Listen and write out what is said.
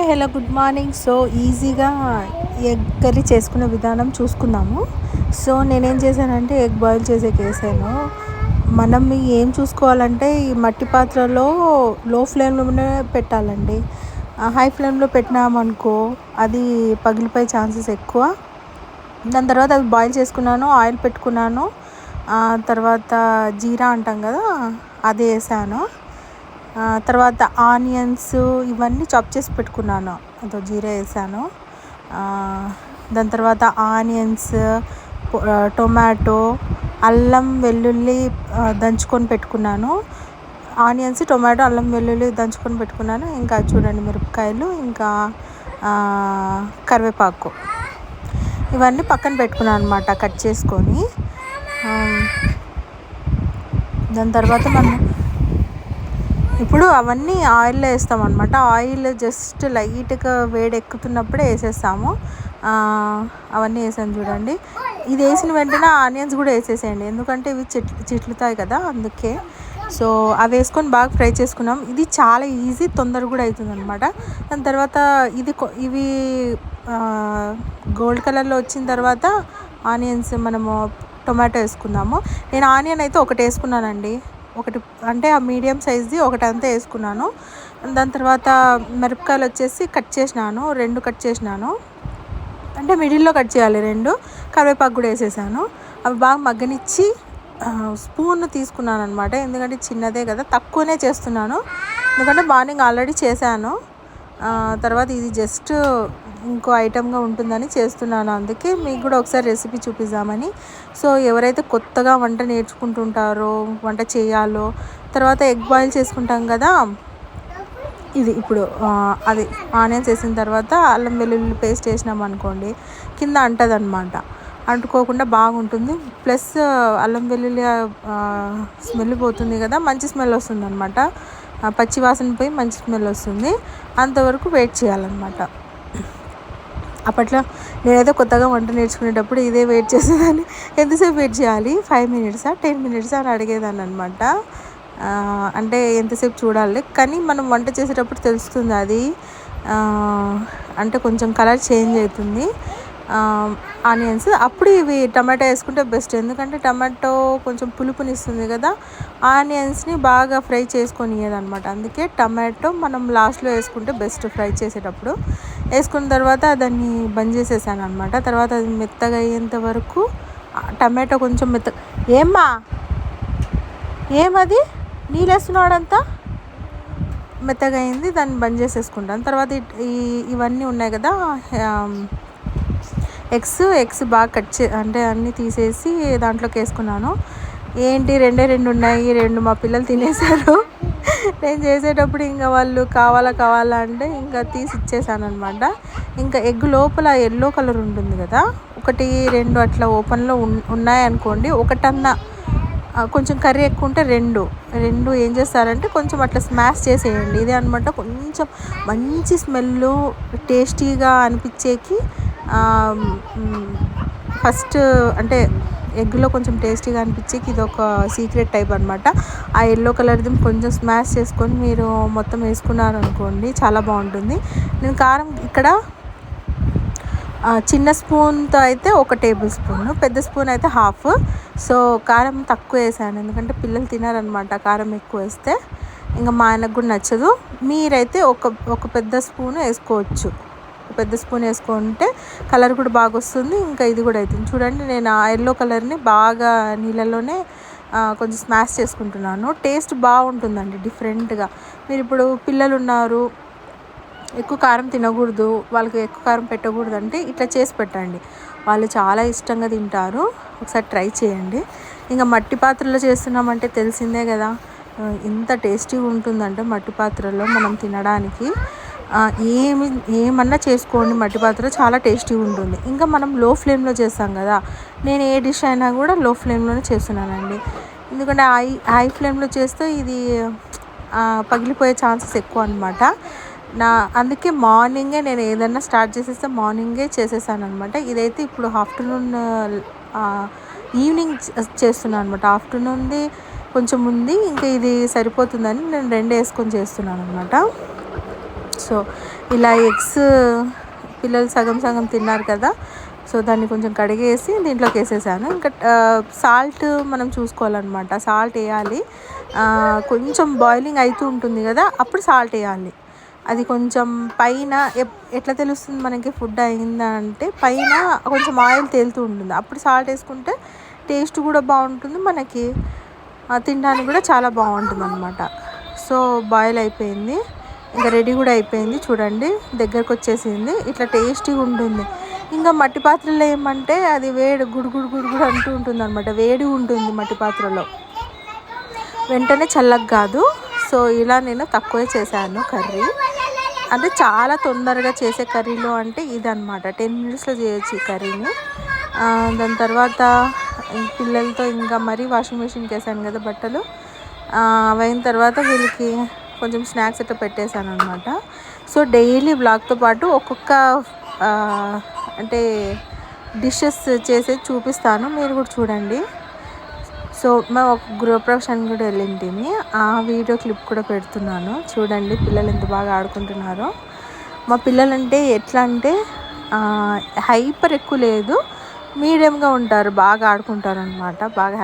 Hello good morning. So ఈజీగా egg curry చేసుకునే విధానం చూసుకుందాము. సో నేనేం చేశానంటే ఎగ్ బాయిల్ చేసేకి వేసాను. మనం ఏం చూసుకోవాలంటే ఈ మట్టి పాత్రలో లో ఫ్లేమ్లోనే పెట్టాలండి. హై ఫ్లేమ్లో పెట్టినామనుకో అది పగిలిపోయే ఛాన్సెస్ ఎక్కువ. దాని తర్వాత అది బాయిల్ చేసుకున్నాను, ఆయిల్ పెట్టుకున్నాను. తర్వాత జీరా అంటాం కదా, అది వేసాను. తర్వాత ఆనియన్స్ ఇవన్నీ చాప్ చేసి పెట్టుకున్నాను, అదో జీరా వేసాను. దాని తర్వాత ఆనియన్స్, టొమాటో, అల్లం వెల్లుల్లి దంచుకొని పెట్టుకున్నాను. ఆనియన్స్, టొమాటో, అల్లం వెల్లుల్లి దంచుకొని పెట్టుకున్నాను. ఇంకా చూడండి మిరపకాయలు, ఇంకా కరివేపాకు ఇవన్నీ పక్కన పెట్టుకున్నాను అనమాట, కట్ చేసుకొని. దాని తర్వాత మనం ఇప్పుడు అవన్నీ ఆయిల్లో వేస్తాం అనమాట. ఆయిల్ జస్ట్ లైట్గా వేడెక్కుతున్నప్పుడే వేసేస్తాము. అవన్నీ వేసాను చూడండి. ఇది వేసిన వెంటనే ఆనియన్స్ కూడా వేసేసేయండి, ఎందుకంటే ఇవి చిట్లుతాయి కదా, అందుకే. సో అవి వేసుకొని బాగా ఫ్రై చేసుకున్నాం. ఇది చాలా ఈజీ, తొందరగా కూడా అవుతుంది అనమాట. దాని తర్వాత ఇవి గోల్డ్ కలర్లో వచ్చిన తర్వాత ఆనియన్స్, మనము టొమాటో వేసుకుందాము. నేను ఆనియన్ అయితే ఒకటి వేసుకున్నానండి, ఒకటి అంటే ఆ మీడియం సైజ్ది ఒకటి అంతా వేసుకున్నాను. దాని తర్వాత మిరపకాయలు వచ్చేసి కట్ చేసినాను, 2 కట్ చేసినాను, అంటే మిడిల్లో కట్ చేయాలి 2. కరివేపాకు కూడా వేసేసాను. అవి బాగా మగ్గనిచ్చి స్పూన్ తీసుకున్నాను అనమాట, ఎందుకంటే చిన్నదే కదా, తక్కువనే చేస్తున్నాను, ఎందుకంటే మార్నింగ్ ఆల్రెడీ చేశాను. తర్వాత ఇది జస్ట్ ఇంకో ఐటమ్గా ఉంటుందని చేస్తున్నాను, అందుకే మీకు కూడా ఒకసారి రెసిపీ చూపిద్దామని. సో ఎవరైతే కొత్తగా వంట నేర్చుకుంటుంటారో, వంట చేయాలో, తర్వాత ఎగ్ బాయిల్ చేసుకుంటాం కదా, ఇది ఇప్పుడు అది ఆనియన్స్ వేసిన తర్వాత అల్లం వెల్లుల్లి పేస్ట్ వేసినాం అనుకోండి, కింద అంటదనమాట, అంటుకోకుండా బాగుంటుంది. ప్లస్ అల్లం వెల్లుల్లి స్మెల్ పోతుంది కదా, మంచి స్మెల్ వస్తుంది అనమాట, పచ్చి వాసన పోయి మంచి స్మెల్ వస్తుంది. అంతవరకు వెయిట్ చేయాలన్నమాట. అప్పట్లో నేనైతే కొత్తగా వంట నేర్చుకునేటప్పుడు ఇదే వెయిట్ చేసేదాన్ని. ఎంతసేపు వెయిట్ చేయాలి, 5 మినిట్సా 10 మినిట్సా అని అడిగేదాన్ని అనమాట. అంటే ఎంతసేపు చూడాలి, కానీ మనం వంట చేసేటప్పుడు తెలుస్తుంది అది, అంటే కొంచెం కలర్ చేంజ్ అవుతుంది ఆనియన్స్. అప్పుడు ఇవి టమాటో వేసుకుంటే బెస్ట్, ఎందుకంటే టమాటో కొంచెం పులుపునిస్తుంది కదా, ఆనియన్స్ని బాగా ఫ్రై చేసుకొని ఇయ్యదనమాట. అందుకే టమాటో మనం లాస్ట్లో వేసుకుంటే బెస్ట్, ఫ్రై చేసేటప్పుడు. వేసుకున్న తర్వాత దాన్ని బంద్ చేసేసాను అనమాట. తర్వాత అది మెత్తగా అయ్యేంత వరకు, టమాటో కొంచెం ఏమది నీళ్ళేస్తున్నాడంతా మెత్తగా అయింది, దాన్ని బంద్ చేసేసుకుంటాను. తర్వాత ఇవన్నీ ఉన్నాయి కదా, ఎగ్స్ బాగా అంటే అన్నీ తీసేసి దాంట్లోకి వేసుకున్నాను. ఏంటి 2 ఉన్నాయి, 2 మా పిల్లలు తినేశారు. నేను చేసేటప్పుడు ఇంకా వాళ్ళు కావాలా అంటే ఇంకా తీసి ఇచ్చేసాను అనమాట. ఇంకా ఎగ్ లోపల ఎల్లో కలర్ ఉంటుంది కదా, 1, 2 అట్లా ఓపెన్లో ఉన్నాయనుకోండి, ఒకటన్నా కొంచెం కర్రీ ఎక్కువ ఉంటే 2 ఏం చేస్తారంటే కొంచెం అట్లా స్మాష్ చేసేయండి. ఇదే అనమాట కొంచెం మంచి స్మెల్ టేస్టీగా అనిపించేకి. ఫస్ట్ అంటే ఎగ్లో కొంచెం టేస్టీగా అనిపించేకి ఇది ఒక సీక్రెట్ టైప్ అనమాట. ఆ ఎల్లో కలర్ది కొంచెం స్మాష్ చేసుకొని మీరు మొత్తం వేసుకున్నారనుకోండి, చాలా బాగుంటుంది. నేను కారం ఇక్కడ చిన్న స్పూన్తో అయితే 1 టేబుల్ స్పూన్, పెద్ద స్పూన్ అయితే 1/2. సో కారం తక్కువ వేసాను, ఎందుకంటే పిల్లలు తినారనమాట కారం ఎక్కువ వేస్తే, ఇంకా మా ఆయనకు కూడా నచ్చదు. మీరైతే ఒక పెద్ద స్పూన్ వేసుకోవచ్చు, పెద్ద స్పూన్ వేసుకుంటే కలర్ కూడా బాగా వస్తుంది. ఇంకా ఇది కూడా అవుతుంది. చూడండి, నేను ఆ ఎల్లో కలర్ని బాగా నీళ్ళలోనే కొంచెం స్మాష్ చేసుకుంటున్నాను. టేస్ట్ బాగుంటుందండి డిఫరెంట్గా. మీరు ఇప్పుడు పిల్లలు ఉన్నారు, ఎక్కువ కారం తినకూడదు, వాళ్ళకి ఎక్కువ కారం పెట్టకూడదు అంటే ఇట్లా చేసి పెట్టండి, వాళ్ళు చాలా ఇష్టంగా తింటారు. ఒకసారి ట్రై చేయండి. ఇంకా మట్టి పాత్రలో చేస్తున్నామంటే తెలిసిందే కదా, ఎంత టేస్టీగా ఉంటుందంటే మట్టి పాత్రలో మనం తినడానికి. ఏమన్నా చేసుకోండి, మట్టి పాత్ర చాలా టేస్టీగా ఉంటుంది. ఇంకా మనం లో ఫ్లేమ్లో చేస్తాం కదా, నేను ఏ డిష్ అయినా కూడా లో ఫ్లేమ్లోనే చేస్తున్నానండి, ఎందుకంటే హై ఫ్లేమ్లో చేస్తే ఇది పగిలిపోయే ఛాన్సెస్ ఎక్కువ అనమాట. అందుకే మార్నింగే నేను ఏదన్నా స్టార్ట్ చేసేస్తే మార్నింగే చేసేసాను అనమాట. ఇదైతే ఇప్పుడు ఈవినింగ్ చేస్తున్నాను అనమాట. ఆఫ్టర్నూన్ది కొంచెం ఉంది, ఇంకా ఇది సరిపోతుందని నేను 2 వేసుకొని చేస్తున్నాను అనమాట. సో ఇలా ఎగ్స్ పిల్లలు సగం సగం తిన్నారు కదా, సో దాన్ని కొంచెం కడిగేసి దీంట్లోకి వేసేసాను. ఇంకా సాల్ట్ మనం చూసుకోవాలన్నమాట, సాల్ట్ వేయాలి. కొంచెం బాయిలింగ్ అవుతూ ఉంటుంది కదా, అప్పుడు సాల్ట్ వేయాలి. అది కొంచెం పైన ఎట్లా తెలుస్తుంది మనకి ఫుడ్ అయిందా అంటే, పైన కొంచెం ఆయిల్ తేలుతూ ఉంటుంది, అప్పుడు సాల్ట్ వేసుకుంటే టేస్ట్ కూడా బాగుంటుంది, మనకి తినడానికి కూడా చాలా బాగుంటుంది అన్నమాట. సో బాయిల్ అయిపోయింది, ఇంకా రెడీ కూడా అయిపోయింది. చూడండి దగ్గరకు వచ్చేసింది, ఇట్లా టేస్టీగా ఉంటుంది. ఇంకా మట్టి పాత్రలో ఏమంటే అది వేడి గుడుగుడు అంటూ ఉంటుంది అనమాట, వేడి ఉంటుంది మట్టి పాత్రలో, వెంటనే చల్లగా కాదు. సో ఇలా నేను తక్కువే చేశాను కర్రీ, అంటే చాలా తొందరగా చేసే కర్రీలో అంటే ఇదన్నమాట. 10 minutesలో చేయొచ్చు ఈ కర్రీని. దాని తర్వాత పిల్లలతో ఇంకా మరీ వాషింగ్ మెషిన్కి వేసాను కదా బట్టలు, అయిన తర్వాత వీళ్ళకి కొంచెం స్నాక్స్ అట్లా పెట్టేశాను అనమాట. సో డైలీ బ్లాగ్తో పాటు ఒక్కొక్క అంటే డిషెస్ చేసేది చూపిస్తాను, మీరు కూడా చూడండి. సో మేము ఒక గృహప్రవేశానికి కూడా వెళ్ళింటిమి, ఆ వీడియో క్లిప్ కూడా పెడుతున్నాను చూడండి. పిల్లలు ఎంత బాగా ఆడుకుంటున్నారో. మా పిల్లలంటే ఎట్లా అంటే హైపర్ ఎక్కువ లేదు, మీడియంగా ఉంటారు, బాగా ఆడుకుంటారు అనమాట, బాగా